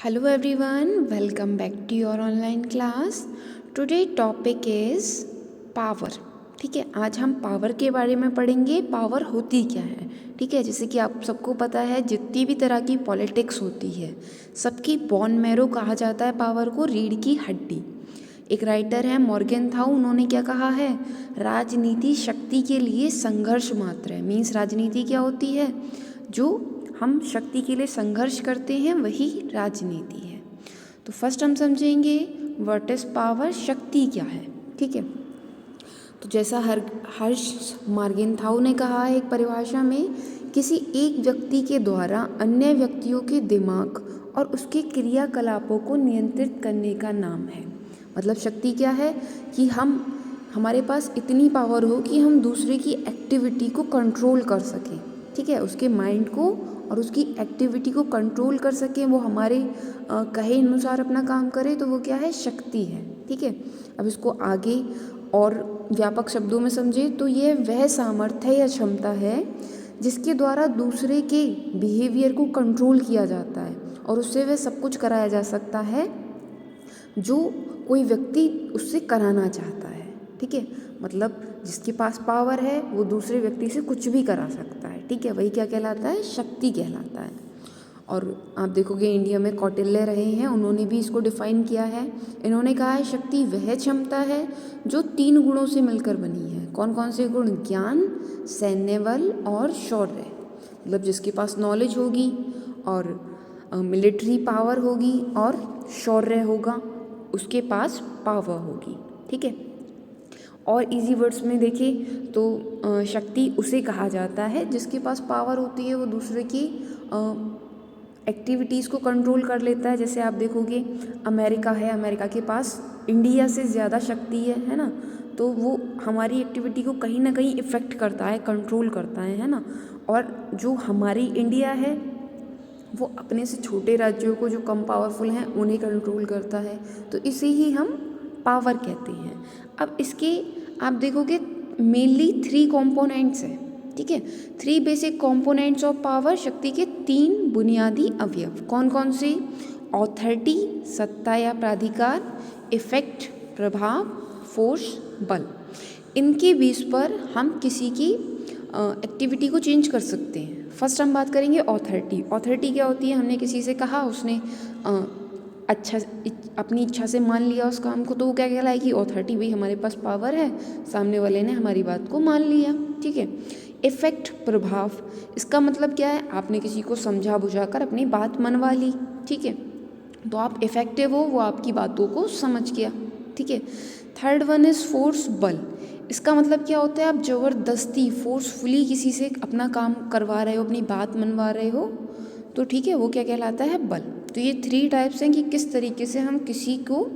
Hello everyone, welcome back to your online class. Today topic is power. ठीक है, आज हम पावर के बारे में पढ़ेंगे. पावर होती क्या है. ठीक है, जैसे कि आप सबको पता है जितनी भी तरह की पॉलिटिक्स होती है सबकी बोन मैरो कहा जाता है पावर को, रीढ़ की हड्डी. एक राइटर है मॉर्गेनथाउ, उन्होंने क्या कहा है, राजनीति शक्ति के लिए संघर्ष मात्र है. मीन्स राजनीति क्या होती है, जो हम शक्ति के लिए संघर्ष करते हैं वही राजनीति है. तो फर्स्ट हम समझेंगे व्हाट इज पावर, शक्ति क्या है. ठीक है, तो जैसा हर्ष मॉर्गेनथाउ ने कहा है एक परिभाषा में, किसी एक व्यक्ति के द्वारा अन्य व्यक्तियों के दिमाग और उसके क्रियाकलापों को नियंत्रित करने का नाम है. मतलब शक्ति क्या है कि हमारे पास इतनी पावर हो कि हम दूसरे की एक्टिविटी को कंट्रोल कर सकें. ठीक है, उसके माइंड को और उसकी एक्टिविटी को कंट्रोल कर सकें, वो हमारे कहे अनुसार अपना काम करे, तो वो क्या है, शक्ति है. ठीक है, अब इसको आगे और व्यापक शब्दों में समझे तो ये वह सामर्थ्य या क्षमता है जिसके द्वारा दूसरे के बिहेवियर को कंट्रोल किया जाता है और उससे वह सब कुछ कराया जा सकता है जो कोई व्यक्ति उससे कराना चाहता है. ठीक है, मतलब जिसके पास पावर है वो दूसरे व्यक्ति से कुछ भी करा सकता है. ठीक है, वही क्या कहलाता है, शक्ति कहलाता है. और आप देखोगे इंडिया में कौटिल्य रहे हैं, उन्होंने भी इसको डिफाइन किया है. इन्होंने कहा है शक्ति वह क्षमता है जो 3 गुणों से मिलकर बनी है. कौन कौन से गुण, ज्ञान, सैन्य बल और शौर्य. मतलब जिसके पास नॉलेज होगी और मिलिट्री पावर होगी और शौर्य होगा, उसके पास पावर होगी. ठीक है, और इजी वर्ड्स में देखें तो शक्ति उसे कहा जाता है जिसके पास पावर होती है, वो दूसरे की एक्टिविटीज़ को कंट्रोल कर लेता है. जैसे आप देखोगे अमेरिका है, अमेरिका के पास इंडिया से ज़्यादा शक्ति है ना, तो वो हमारी एक्टिविटी को कहीं ना कहीं इफ़ेक्ट करता है, कंट्रोल करता है ना. और जो हमारी इंडिया है वो अपने से छोटे राज्यों को जो कम पावरफुल हैं उन्हें कंट्रोल करता है. तो इसे ही हम पावर कहते हैं. अब इसके आप देखोगे मेनली 3 कॉम्पोनेंट्स हैं. ठीक है, 3 बेसिक कॉम्पोनेंट्स ऑफ पावर, शक्ति के 3 बुनियादी अवयव. कौन कौन से, ऑथोरिटी सत्ता या प्राधिकार, इफेक्ट प्रभाव, फोर्स बल. इनके बेस पर हम किसी की एक्टिविटी को चेंज कर सकते हैं. फर्स्ट हम बात करेंगे ऑथोरिटी. ऑथोरिटी क्या होती है, हमने किसी से कहा, उसने अच्छा अपनी इच्छा से मान लिया उस काम को, तो वो क्या कहलाएगी, ऑथोरिटी. भाई हमारे पास पावर है, सामने वाले ने हमारी बात को मान लिया. ठीक है, इफेक्ट प्रभाव, इसका मतलब क्या है, आपने किसी को समझा बुझा कर अपनी बात मनवा ली. ठीक है, तो आप इफेक्टिव हो, वो आपकी बातों को समझ गया. ठीक है, थर्ड वन इज़ फोर्स बल. इसका मतलब क्या होता है, आप ज़बरदस्ती फोर्सफुली किसी से अपना काम करवा रहे हो, अपनी बात मनवा रहे हो, तो ठीक है, वो क्या कहलाता है, बल. तो ये 3 टाइप्स हैं कि किस तरीके से हम किसी को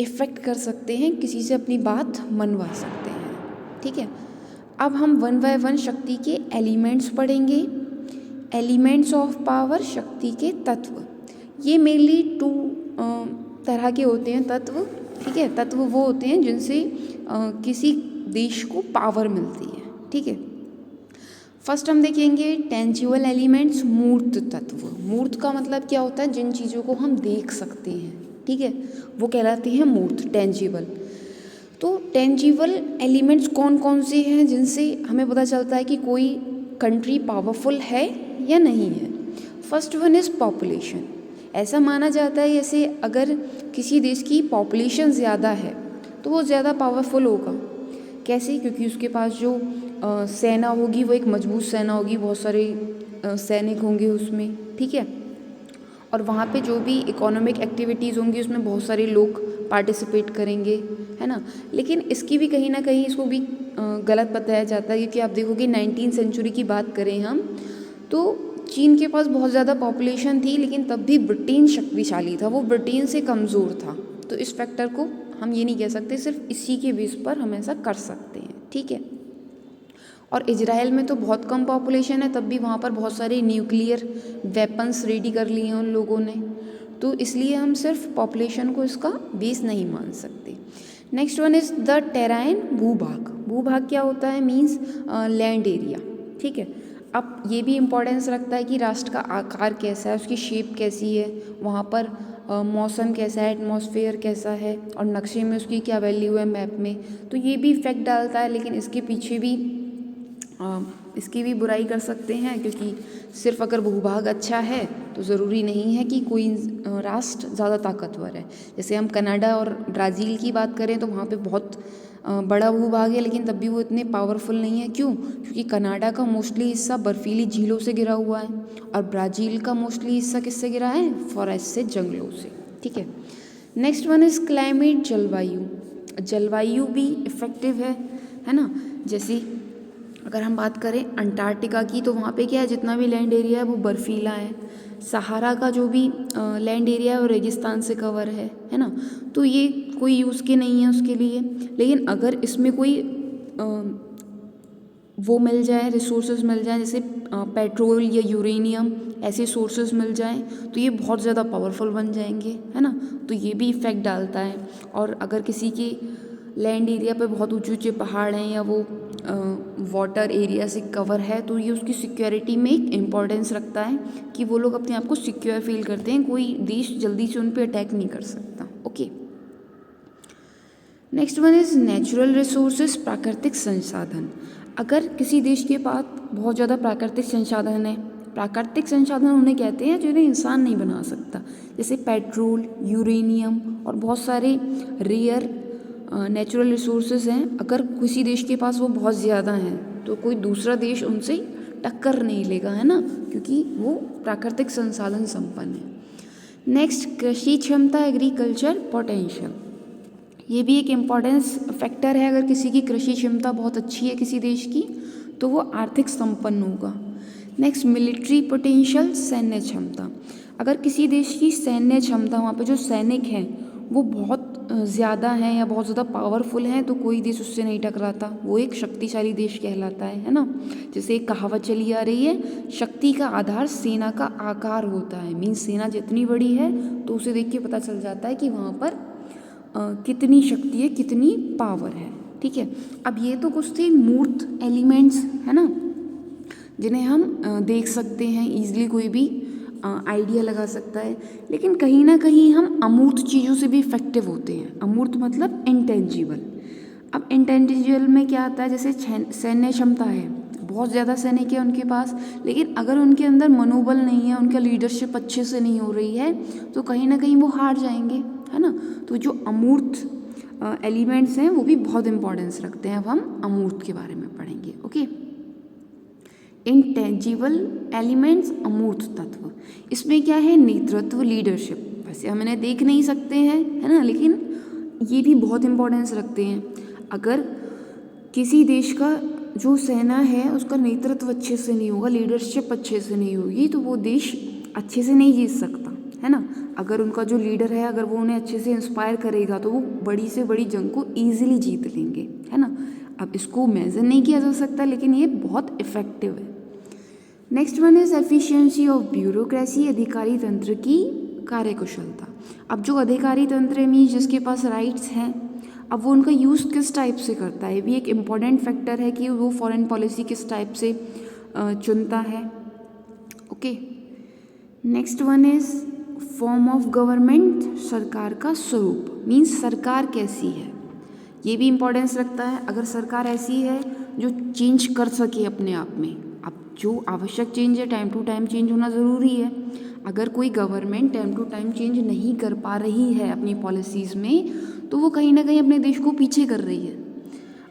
इफ़ेक्ट कर सकते हैं, किसी से अपनी बात मनवा सकते हैं. ठीक है, अब हम 1 बाय 1 शक्ति के एलिमेंट्स पढ़ेंगे. एलिमेंट्स ऑफ पावर, शक्ति के तत्व. ये मेनली 2 तरह के होते हैं तत्व. ठीक है, तत्व वो होते हैं जिनसे किसी देश को पावर मिलती है. ठीक है, फर्स्ट हम देखेंगे टेंजिबल एलिमेंट्स, मूर्त तत्व. मूर्त का मतलब क्या होता है, जिन चीज़ों को हम देख सकते हैं. ठीक है, वो कहलाती हैं मूर्त, टेंजिबल. तो टेंजिबल एलिमेंट्स कौन कौन से हैं जिनसे हमें पता चलता है कि कोई कंट्री पावरफुल है या नहीं है. First one is population. ऐसा माना जाता है जैसे अगर किसी देश की पॉपुलेशन ज़्यादा है तो वो ज़्यादा पावरफुल होगा. कैसे, क्योंकि उसके पास जो सेना होगी वो एक मजबूत सेना होगी, बहुत सारे सैनिक होंगे उसमें. ठीक है, और वहाँ पे जो भी इकोनॉमिक एक्टिविटीज़ होंगी उसमें बहुत सारे लोग पार्टिसिपेट करेंगे, है ना. लेकिन इसकी भी कहीं ना कहीं इसको भी गलत बताया जाता है, क्योंकि आप देखोगे 19वीं सेंचुरी की बात करें हम तो चीन के पास बहुत ज़्यादा पॉपुलेशन थी, लेकिन तब भी ब्रिटेन शक्तिशाली था, वो ब्रिटेन से कमज़ोर था. तो इस फैक्टर को हम ये नहीं कह सकते, सिर्फ इसी के बेस पर हम ऐसा कर सकते हैं. ठीक है, और इजराइल में तो बहुत कम पॉपुलेशन है, तब भी वहाँ पर बहुत सारे न्यूक्लियर वेपन्स रेडी कर लिए हैं उन लोगों ने. तो इसलिए हम सिर्फ पॉपुलेशन को इसका बेस नहीं मान सकते. Next one is the terrain, भूभाग. भूभाग क्या होता है, मीन्स लैंड एरिया. ठीक है, अब ये भी इम्पोर्टेंस रखता है कि राष्ट्र का आकार कैसा है, उसकी शेप कैसी है, वहाँ पर मौसम कैसा है, एटमॉस्फेयर कैसा है, और नक्शे में उसकी क्या वैल्यू है मैप में, तो ये भी इफेक्ट डालता है। लेकिन इसके पीछे भी इसकी भी बुराई कर सकते हैं, क्योंकि सिर्फ अगर भूभाग अच्छा है तो ज़रूरी नहीं है कि कोई राष्ट्र ज़्यादा ताकतवर है। जैसे हम कनाडा और ब्राज़ील की बात करें तो वहाँ पे बहुत बड़ा भूभाग है, लेकिन तब भी वो इतने पावरफुल नहीं है। क्यों? क्योंकि कनाडा का मोस्टली हिस्सा बर्फीली झीलों से घिरा हुआ है, और ब्राज़ील का मोस्टली हिस्सा किससे घिरा है? फॉरेस्ट से, जंगलों से। ठीक है। नेक्स्ट वन इज़ क्लाइमेट, जलवायु। जलवायु भी इफ़ेक्टिव है ना। जैसे अगर हम बात करें अंटार्कटिका की, तो वहाँ पे क्या है, जितना भी लैंड एरिया है वो बर्फीला है। सहारा का जो भी लैंड एरिया है वो रेगिस्तान से कवर है ना। तो ये कोई यूज़ के नहीं है उसके लिए। लेकिन अगर इसमें कोई वो मिल जाए, रिसोर्सेज मिल जाए, जैसे पेट्रोल या यूरेनियम, ऐसे सोर्सेज मिल जाएं, तो ये बहुत ज़्यादा पावरफुल बन जाएंगे, है ना। तो ये भी इफ़ेक्ट डालता है। और अगर किसी के लैंड एरिया पे बहुत ऊंचे ऊंचे पहाड़ हैं, या वो वाटर एरिया से कवर है, तो ये उसकी सिक्योरिटी में एक इम्पॉर्टेंस रखता है कि वो लोग अपने आप को सिक्योर फील करते हैं, कोई देश जल्दी से उन पर अटैक नहीं कर सकता। Okay. Next one is natural resources, प्राकृतिक संसाधन। अगर किसी देश के पास बहुत ज़्यादा प्राकृतिक संसाधन है, प्राकृतिक संसाधन उन्हें कहते हैं जिन्हें इंसान नहीं बना सकता, जैसे पेट्रोल, यूरेनियम और बहुत सारे रेयर नेचुरल रिसोर्सेज हैं। अगर किसी देश के पास वो बहुत ज़्यादा हैं तो कोई दूसरा देश उनसे टक्कर नहीं लेगा, है ना, क्योंकि वो प्राकृतिक संसाधन संपन्न है। नेक्स्ट, कृषि क्षमता, एग्रीकल्चर पोटेंशियल। ये भी एक इम्पॉर्टेंस फैक्टर है। अगर किसी की कृषि क्षमता बहुत अच्छी है किसी देश की, तो वो आर्थिक संपन्न होगा। नेक्स्ट, मिलिट्री पोटेंशियल, सैन्य क्षमता। अगर किसी देश की सैन्य क्षमता, वहाँ पे जो सैनिक हैं वो बहुत ज़्यादा हैं या बहुत ज़्यादा पावरफुल हैं, तो कोई देश उससे नहीं टकराता, वो एक शक्तिशाली देश कहलाता है ना। जैसे एक कहावत चली आ रही है, शक्ति का आधार सेना का आकार होता है। मीन्स सेना जितनी बड़ी है तो उसे देख के पता चल जाता है कि वहाँ पर कितनी शक्ति है, कितनी पावर है। ठीक है। अब ये तो कुछ थे मूर्त एलिमेंट्स, है ना, जिन्हें हम देख सकते हैं, ईजिली कोई भी आइडिया लगा सकता है। लेकिन कहीं ना कहीं हम अमूर्त चीज़ों से भी इफेक्टिव होते हैं। अमूर्त मतलब इंटेंजिबल। अब इंटेंजिबल में क्या आता है, जैसे सैन्य क्षमता है, बहुत ज़्यादा सैनिक है उनके पास, लेकिन अगर उनके अंदर मनोबल नहीं है, उनका लीडरशिप अच्छे से नहीं हो रही है, तो कहीं ना कहीं वो हार जाएंगे, है ना। तो जो अमूर्त एलिमेंट्स हैं वो भी बहुत इंपॉर्टेंस रखते हैं। अब हम अमूर्त के बारे में पढ़ेंगे। ओके। इंटेंजिबल एलिमेंट्स, अमूर्त तत्व। इसमें क्या है, नेतृत्व, लीडरशिप। वैसे हम इन्हें देख नहीं सकते हैं, है ना, लेकिन ये भी बहुत इंपॉर्टेंस रखते हैं। अगर किसी देश का जो सेना है उसका नेतृत्व अच्छे से नहीं होगा, लीडरशिप अच्छे से नहीं होगी, तो वो देश अच्छे से नहीं जीत सकता, है ना। अगर उनका जो लीडर है, अगर वो उन्हें अच्छे से इंस्पायर करेगा, तो वो बड़ी से बड़ी जंग को ईजिली जीत लेंगे, है ना। अब इसको मेजर नहीं किया जा सकता, लेकिन ये बहुत इफेक्टिव है। Next one is efficiency of bureaucracy, अधिकारी तंत्र की कार्यकुशलता। अब जो अधिकारी तंत्र में जिसके पास राइट्स हैं, अब वो उनका यूज़ किस टाइप से करता है, भी एक इम्पॉर्टेंट फैक्टर है कि वो फॉरेन पॉलिसी किस टाइप से चुनता है। Okay. Next one is form of government, सरकार का स्वरूप। मीन्स सरकार कैसी है, ये भी इम्पोर्टेंस रखता है। अगर सरकार ऐसी है जो चेंज कर सके अपने आप में, अब जो आवश्यक चेंज है टाइम टू टाइम चेंज होना ज़रूरी है। अगर कोई government time to time change नहीं कर पा रही है अपनी पॉलिसीज़ में, तो वो कहीं ना कहीं अपने देश को पीछे कर रही है।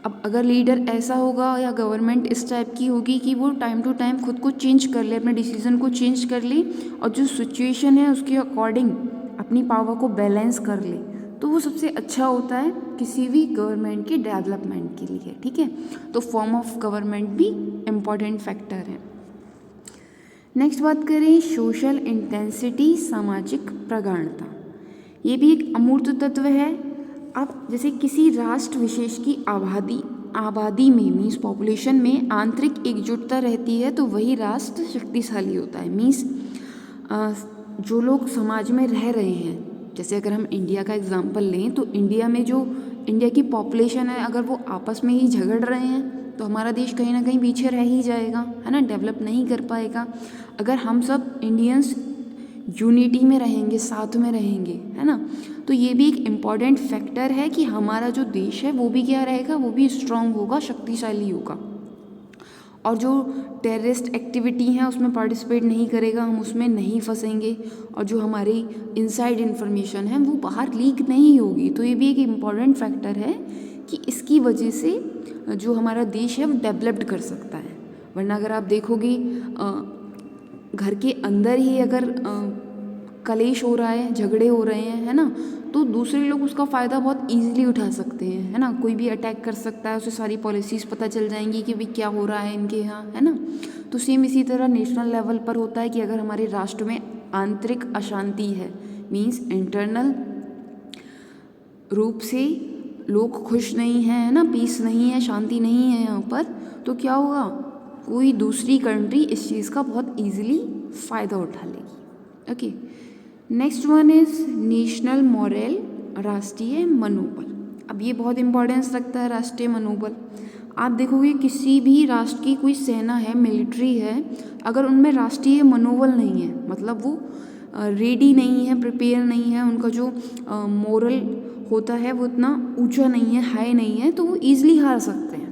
अब अगर लीडर ऐसा होगा या गवर्नमेंट इस टाइप की होगी कि वो टाइम टू टाइम खुद को चेंज कर ले, अपने डिसीजन को चेंज कर ले, और जो सिचुएशन है उसके अकॉर्डिंग अपनी पावर को बैलेंस कर ले, तो वो सबसे अच्छा होता है किसी भी गवर्नमेंट के डेवलपमेंट के लिए। ठीक है। तो फॉर्म ऑफ गवर्नमेंट भी इम्पॉर्टेंट फैक्टर है। नेक्स्ट बात करें, सोशल इंटेंसिटी, सामाजिक प्रगाढ़ता। ये भी एक अमूर्त तत्व है। अब जैसे किसी राष्ट्र विशेष की आबादी में, मीन्स पॉपुलेशन में आंतरिक एकजुटता रहती है, तो वही राष्ट्र शक्तिशाली होता है। मीन्स जो लोग समाज में रह रहे हैं, जैसे अगर हम इंडिया का एग्जांपल लें, तो इंडिया में जो इंडिया की पॉपुलेशन है, अगर वो आपस में ही झगड़ रहे हैं तो हमारा देश कहीं ना कहीं पीछे रह ही जाएगा, है ना, डेवलप नहीं कर पाएगा। अगर हम सब इंडियंस यूनिटी में रहेंगे, साथ में रहेंगे, है ना, तो ये भी एक इम्पॉर्टेंट फैक्टर है कि हमारा जो देश है वो भी क्या रहेगा, वो भी स्ट्रांग होगा, शक्तिशाली होगा। और जो टेररिस्ट एक्टिविटी हैं उसमें पार्टिसिपेट नहीं करेगा, हम उसमें नहीं फंसेंगे, और जो हमारी इनसाइड इन्फॉर्मेशन है वो बाहर लीक नहीं होगी। तो ये भी एक इम्पॉर्टेंट फैक्टर है कि इसकी वजह से जो हमारा देश है वो डेवलप्ड कर सकता है। वरना अगर आप देखोगे घर के अंदर ही अगर कलेश हो रहा है, झगड़े हो रहे हैं, है ना, तो दूसरे लोग उसका फ़ायदा बहुत ईजिली उठा सकते हैं, है ना, कोई भी अटैक कर सकता है, उसे सारी पॉलिसीज़ पता चल जाएंगी कि भाई क्या हो रहा है इनके यहाँ, है ना। तो सेम इसी तरह नेशनल लेवल पर होता है कि अगर हमारे राष्ट्र में आंतरिक अशांति है, मीन्स इंटरनल रूप से लोग खुश नहीं हैं, है ना, पीस नहीं है, शांति नहीं है यहाँ पर, तो क्या होगा, कोई दूसरी कंट्री इस चीज़ का बहुत ईजिली फ़ायदा उठा लेगी। Okay, next one is national moral, राष्ट्रीय मनोबल। अब ये बहुत इंपॉर्टेंस रखता है राष्ट्रीय मनोबल। आप देखोगे किसी भी राष्ट्र की कोई सेना है, मिलिट्री है, अगर उनमें राष्ट्रीय मनोबल नहीं है, मतलब वो रेडी नहीं है, प्रिपेयर नहीं है, उनका जो मोरल होता है वो इतना ऊंचा नहीं है, हाई नहीं है, तो वो ईजिली हार सकते हैं।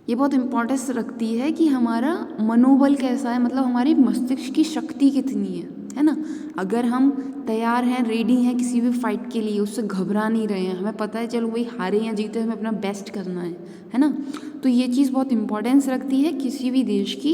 ये बहुत इम्पोर्टेंस रखती है कि हमारा मनोबल कैसा है, मतलब हमारी मस्तिष्क की शक्ति कितनी है ना। अगर हम तैयार हैं, रेडी हैं किसी भी फाइट के लिए, उससे घबरा नहीं रहे हैं, हमें पता है चलो वही हारे या जीते, हमें अपना बेस्ट करना है ना, तो ये चीज़ बहुत इम्पोर्टेंस रखती है किसी भी देश की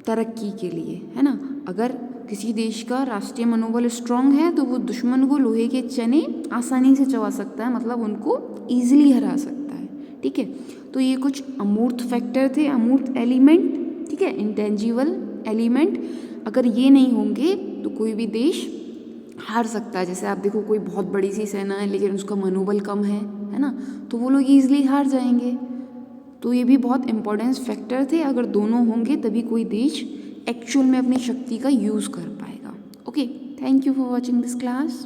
तरक्की के लिए, है ना। अगर किसी देश का राष्ट्रीय मनोबल स्ट्रांग है तो वो दुश्मन को लोहे के चने आसानी से चबा सकता है, मतलब उनको ईजिली हरा सकता है। ठीक है, तो ये कुछ अमूर्त फैक्टर थे, अमूर्त एलिमेंट, ठीक है, इंटेंजिबल एलिमेंट। अगर ये नहीं होंगे तो कोई भी देश हार सकता है। जैसे आप देखो कोई बहुत बड़ी सी सेना है लेकिन उसका मनोबल कम है ना, तो वो लोग ईजिली हार जाएंगे। तो ये भी बहुत इंपॉर्टेंस फैक्टर थे, अगर दोनों होंगे तभी कोई देश एक्चुअल में अपनी शक्ति का यूज़ कर पाएगा। Okay, thank you for watching this class.